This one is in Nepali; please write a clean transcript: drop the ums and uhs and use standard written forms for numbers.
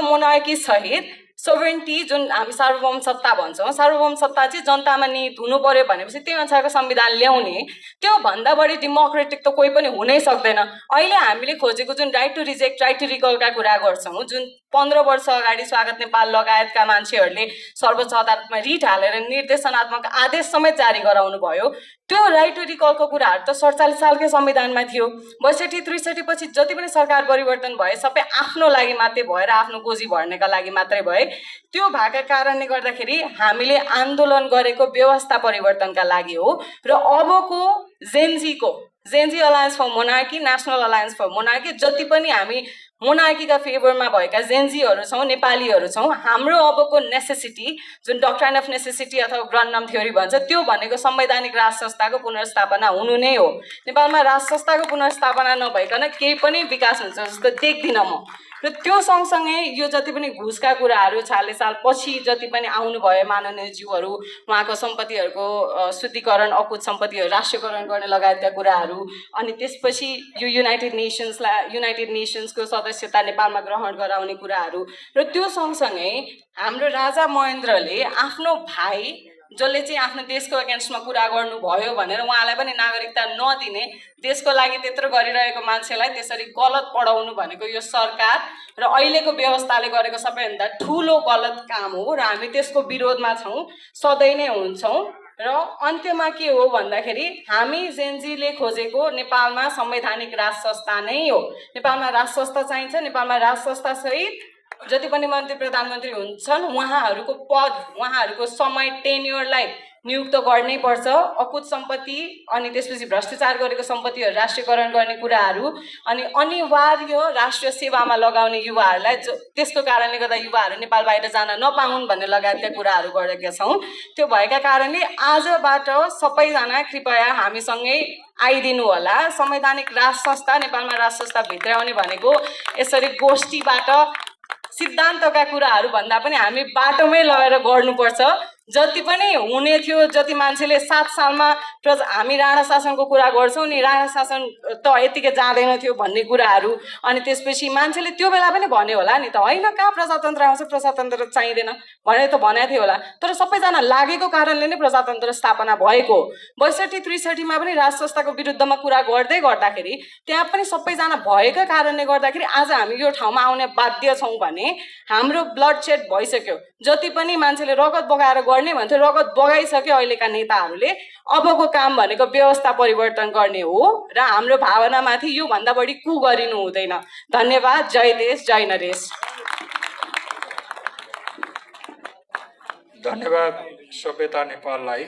मोनार्की सहित सोभरेन्टी जुन हामी सार्वभौम सत्ता भन्छौँ, सार्वभौम सत्ता चाहिँ जनतामा निहित हुनु पर्यो भनेपछि त्यही अनुसारको संविधान ल्याउने, त्यो भन्दा बढी डेमोक्रेटिक त कोही पनि हुनै सक्दैन। अहिले हामीले खोजेको जुन right to reject, right to रिकलका कुरा गर्छौँ, जुन 15 वर्ष अगाडि स्वागत नेपाल लगायतका मान्छेहरूले सर्वोच्च अदालतमा रिट हालेर निर्देशनात्मक आदेश समेत जारी गराउनु भयो, त्यो राइट टु रिकलको कुराहरू त 47 सालकै संविधानमा थियो। 62-63 पछि जति पनि सरकार परिवर्तन भए सबै आफ्नो लागि मात्रै भएर आफ्नो गोजी भर्नेका लागि मात्रै भए। त्यो भएका कारणले गर्दाखेरि हामीले आन्दोलन गरेको व्यवस्था परिवर्तनका लागि हो। र अबको Gen Z alliance for monarchy, national alliance for monarchy, जति पनि हामी मोनार्कीका फेभरमा भएका जेन्जीहरू छौँ, नेपालीहरू छौँ, हाम्रो अबको नेसेसिटी, जुन डक्ट्राइन अफ नेसेसिटी अथवा ग्रन्डम थ्योरी भन्छ, त्यो भनेको संवैधानिक राज संस्थाको पुनर्स्थापना हुनु नै हो। नेपालमा राज संस्थाको पुनर्स्थापना नभइकन केही पनि विकास हुन्छ जस्तो देख्दिनँ म। र त्यो सँगसँगै यो जति पनि घुसका कुराहरू 46 साल पछि जति पनि आउनुभयो माननीय ज्यूहरू, उहाँको सम्पत्तिहरूको शुद्धिकरण, अकुत सम्पत्तिहरू राष्ट्रियकरण गर्ने लगायतका कुराहरू, अनि त्यसपछि यो युनाइटेड नेसन्सको सदस्यता नेपालमा ग्रहण गराउने कुराहरू, र त्यो सँगसँगै हाम्रो राजा महेन्द्रले आफ्नो भाइ जसले चाहिँ आफ्नो देशको अगेन्स्टमा कुरा गर्नुभयो भनेर उहाँलाई पनि नागरिकता नदिने, देशको लागि त्यत्रो गरिरहेको मान्छेलाई त्यसरी गलत पढाउनु भनेको यो सरकार र अहिलेको व्यवस्थाले गरेको सबैभन्दा ठुलो गलत काम हो र हामी त्यसको विरोधमा छौँ, सधैँ नै हुन्छौँ। र अन्त्यमा के हो भन्दाखेरि हामी जेन्जीले खोजेको नेपालमा संवैधानिक राज संस्था नै हो। नेपालमा राज संस्था चाहिन्छ। नेपालमा राज संस्था सहित जति पनि मन्त्री प्रधानमन्त्री हुन्छन् उहाँहरूको पद, उहाँहरूको समय, टेन्योरलाई नियुक्त गर्नै पर्छ। अकुत सम्पत्ति अनि त्यसपछि भ्रष्टाचार गरेको सम्पत्तिहरू राष्ट्रियकरण गर्ने कुराहरू, अनि अनिवार्य राष्ट्रिय सेवामा लगाउने युवाहरूलाई, त्यसको कारणले गर्दा युवाहरू नेपाल बाहिर जान नपाउन् भन्ने लगायतका कुराहरू गरेका छौँ। त्यो भएका कारणले आजबाट सबैजना कृपया हामीसँगै आइदिनु होला। संवैधानिक राज संस्था, नेपालमा राज संस्था भित्राउने भनेको यसरी गोष्ठीबाट सिद्धान्तका कुराहरू भन्दा पनि हामी बाटोमै लगेर गर्नुपर्छ। जति पनि हुने थियो, जति मान्छेले 7 सालमा हामी राणा शासनको कुरा गर्छौँ नि, राणा शासन त यतिकै जाँदैन थियो भन्ने कुराहरू, अनि त्यसपछि मान्छेले त्यो बेला पनि भन्यो होला नि त, होइन कहाँ प्रजातन्त्र आउँछ, प्रजातन्त्र चाहिँदैन भनेर त भनेको थियो होला। तर सबैजना लागेको कारणले नै प्रजातन्त्र स्थापना भएको। 62-63 मा पनि राज संस्थाको विरुद्धमा कुरा गर्दै गर्दाखेरि त्यहाँ पनि सबैजना भएका कारणले गर्दाखेरि आज हामी यो ठाउँमा आउने बाध्य छौँ भने हाम्रो ब्लड सेड भइसक्यो। जति पनि मान्छेले रगत बगाएर गर्ने भन्थ्यो, रगत बगाइसक्यो अहिलेका नेताहरूले। अबको काम भनेको व्यवस्था परिवर्तन गर्ने हो र हाम्रो भावनामाथि यो भन्दा बढी कु गरिनु हुँदैन। धन्यवाद। जय देश, जय नरेश। धन्यवाद सभ्यता नेपाललाई।